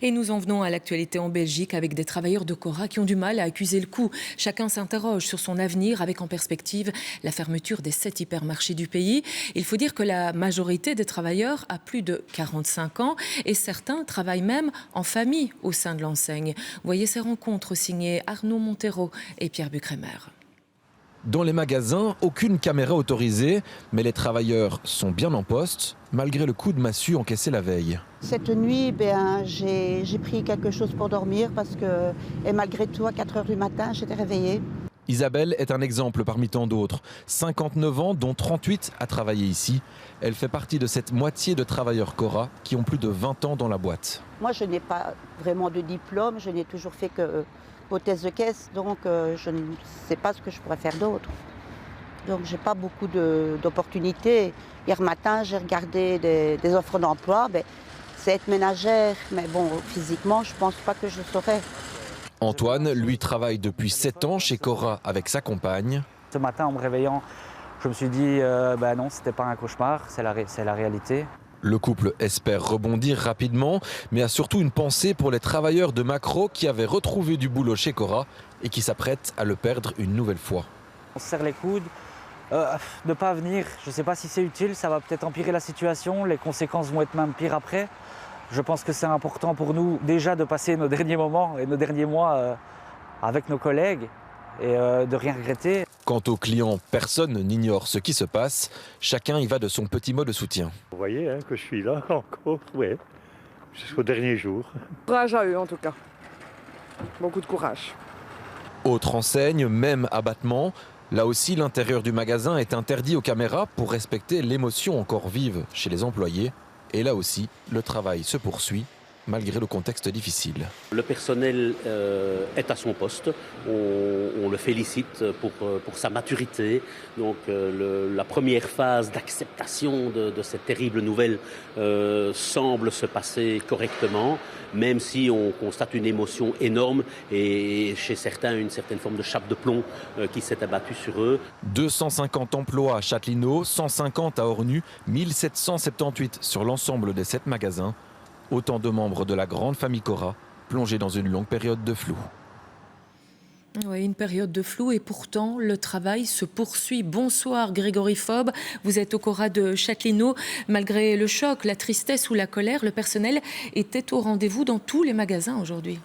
Et nous en venons à l'actualité en Belgique avec des travailleurs de Cora qui ont du mal à accuser le coup. Chacun s'interroge sur son avenir avec en perspective la fermeture des 7 hypermarchés du pays. Il faut dire que la majorité des travailleurs a plus de 45 ans et certains travaillent même en famille au sein de l'enseigne. Voyez ces rencontres signées Arnaud Montero et Pierre Bucrémer. Dans les magasins, aucune caméra autorisée, mais les travailleurs sont bien en poste, malgré le coup de massue encaissé la veille. Cette nuit, j'ai pris quelque chose pour dormir parce que, et malgré tout, à 4 h du matin, j'étais réveillée. Isabelle est un exemple parmi tant d'autres. 59 ans, dont 38 à travailler ici. Elle fait partie de cette moitié de travailleurs Cora qui ont plus de 20 ans dans la boîte. Moi, je n'ai pas vraiment de diplôme, je n'ai toujours fait que hôtesse de caisse, donc je ne sais pas ce que je pourrais faire d'autre. Donc, je n'ai pas beaucoup d'opportunités. Hier matin, j'ai regardé des offres d'emploi. C'est être ménagère, mais bon, physiquement, je ne pense pas que je le saurais. Antoine, lui, travaille depuis 7 ans chez Cora avec sa compagne. Ce matin, en me réveillant, je me suis dit, non, c'était pas un cauchemar, c'est la réalité. Le couple espère rebondir rapidement, mais a surtout une pensée pour les travailleurs de Macro qui avaient retrouvé du boulot chez Cora et qui s'apprêtent à le perdre une nouvelle fois. On se serre les coudes. Ne pas venir, je ne sais pas si c'est utile, ça va peut-être empirer la situation, les conséquences vont être même pires après. Je pense que c'est important pour nous déjà de passer nos derniers moments et nos derniers mois avec nos collègues et de rien regretter. Quant aux clients, personne n'ignore ce qui se passe. Chacun y va de son petit mot de soutien. Vous voyez que je suis là encore, oui, jusqu'au dernier jour. Courage à eux en tout cas. Beaucoup de courage. Autre enseigne, même abattement. Là aussi, l'intérieur du magasin est interdit aux caméras pour respecter l'émotion encore vive chez les employés. Et là aussi, le travail se poursuit, malgré le contexte difficile. Le personnel est à son poste, on le félicite pour sa maturité. Donc la première phase d'acceptation de cette terrible nouvelle semble se passer correctement, même si on constate une émotion énorme et chez certains une certaine forme de chape de plomb qui s'est abattue sur eux. 250 emplois à Châtelineau, 150 à Ornu, 1778 sur l'ensemble des 7 magasins. Autant de membres de la grande famille Cora plongés dans une longue période de flou. Oui, une période de flou et pourtant le travail se poursuit. Bonsoir Grégory Faube, vous êtes au Cora de Châtelineau. Malgré le choc, la tristesse ou la colère, le personnel était au rendez-vous dans tous les magasins aujourd'hui.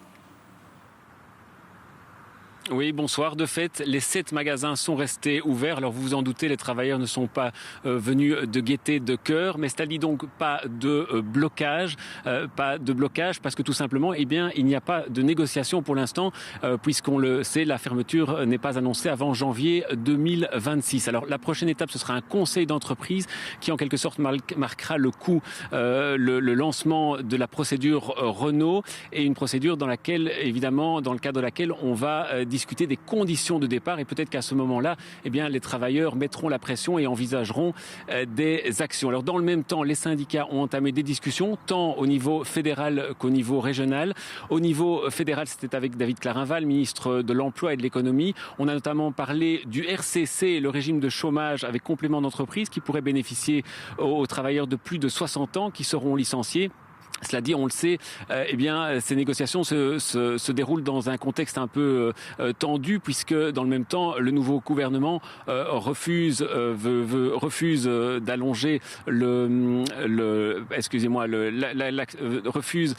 Oui, bonsoir. De fait, les 7 magasins sont restés ouverts. Alors vous vous en doutez, les travailleurs ne sont pas venus de gaieté de cœur, mais cela dit donc pas de blocage, parce que tout simplement, il n'y a pas de négociation pour l'instant, puisqu'on le sait, la fermeture n'est pas annoncée avant janvier 2026. Alors la prochaine étape, ce sera un conseil d'entreprise qui en quelque sorte marquera le coup, le lancement de la procédure Renault et une procédure dans laquelle, évidemment, dans le cadre de laquelle on va discuter des conditions de départ et peut-être qu'à ce moment-là, les travailleurs mettront la pression et envisageront des actions. Alors dans le même temps, les syndicats ont entamé des discussions tant au niveau fédéral qu'au niveau régional. Au niveau fédéral, c'était avec David Clarinval, ministre de l'Emploi et de l'Économie. On a notamment parlé du RCC, le régime de chômage avec complément d'entreprise qui pourrait bénéficier aux travailleurs de plus de 60 ans qui seront licenciés. Cela dit, on le sait, ces négociations se déroulent dans un contexte un peu tendu, puisque dans le même temps, le nouveau gouvernement refuse d'allonger refuse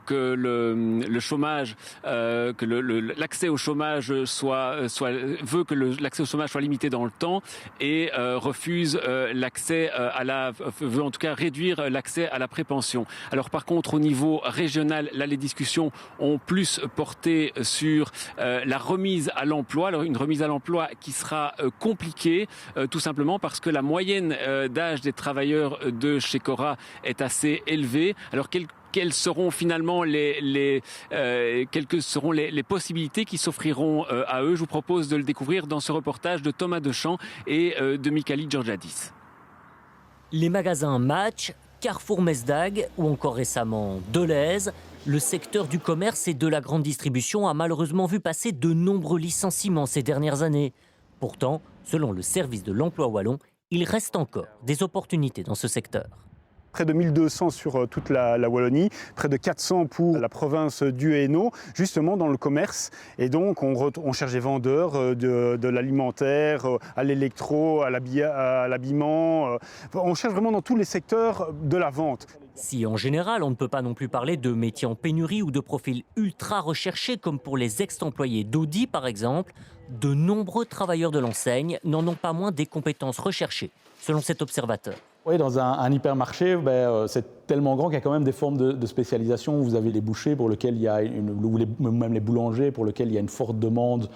que le chômage, l'accès au chômage veut que l'accès au chômage soit limité dans le temps et refuse veut en tout cas réduire l'accès à la prépension. Alors par contre, au niveau régional, là, les discussions ont plus porté sur la remise à l'emploi. Alors, une remise à l'emploi qui sera compliquée, tout simplement parce que la moyenne d'âge des travailleurs de chez Cora est assez élevée. Alors, quelles seront finalement les possibilités qui s'offriront à eux? Je vous propose de le découvrir dans ce reportage de Thomas Deschamps et de Mikali Georgiadis. Les magasins Match, Carrefour Mesdag ou encore récemment Deleuze, le secteur du commerce et de la grande distribution a malheureusement vu passer de nombreux licenciements ces dernières années. Pourtant, selon le service de l'emploi wallon, il reste encore des opportunités dans ce secteur. Près de 1200 sur toute la Wallonie, près de 400 pour la province du Hainaut, justement dans le commerce. Et donc on cherche des vendeurs de l'alimentaire, à l'électro, à l'habillement. On cherche vraiment dans tous les secteurs de la vente. Si en général on ne peut pas non plus parler de métiers en pénurie ou de profils ultra recherchés comme pour les ex-employés d'Audi par exemple, de nombreux travailleurs de l'enseigne n'en ont pas moins des compétences recherchées, selon cet observateur. Oui, dans un hypermarché, c'est tellement grand qu'il y a quand même des formes de spécialisation. Vous avez les bouchers pour lesquels il y a même les boulangers pour lesquels il y a une forte demande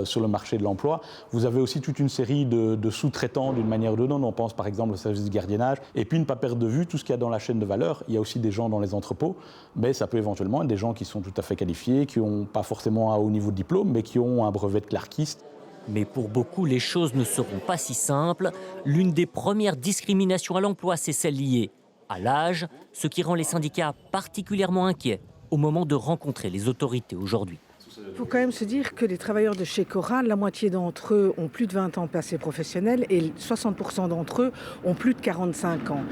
sur le marché de l'emploi. Vous avez aussi toute une série de sous-traitants d'une manière ou d'une autre. On pense par exemple au service de gardiennage. Et puis ne pas perdre de vue tout ce qu'il y a dans la chaîne de valeur. Il y a aussi des gens dans les entrepôts, mais ça peut éventuellement être des gens qui sont tout à fait qualifiés, qui n'ont pas forcément un haut niveau de diplôme, mais qui ont un brevet de clerquiste. Mais pour beaucoup, les choses ne seront pas si simples. L'une des premières discriminations à l'emploi, c'est celle liée à l'âge, ce qui rend les syndicats particulièrement inquiets au moment de rencontrer les autorités aujourd'hui. Il faut quand même se dire que les travailleurs de chez Cora, la moitié d'entre eux ont plus de 20 ans passé professionnel et 60% d'entre eux ont plus de 45 ans.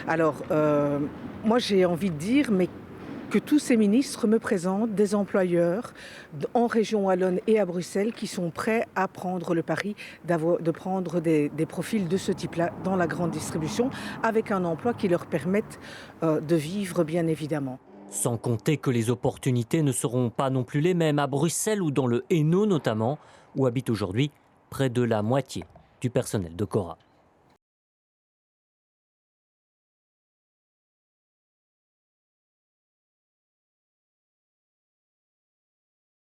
Alors, moi j'ai envie de dire, mais que tous ces ministres me présentent des employeurs en région wallonne et à Bruxelles qui sont prêts à prendre le pari de prendre des profils de ce type-là dans la grande distribution avec un emploi qui leur permette de vivre bien évidemment. Sans compter que les opportunités ne seront pas non plus les mêmes à Bruxelles ou dans le Hainaut notamment, où habite aujourd'hui près de la moitié du personnel de Cora.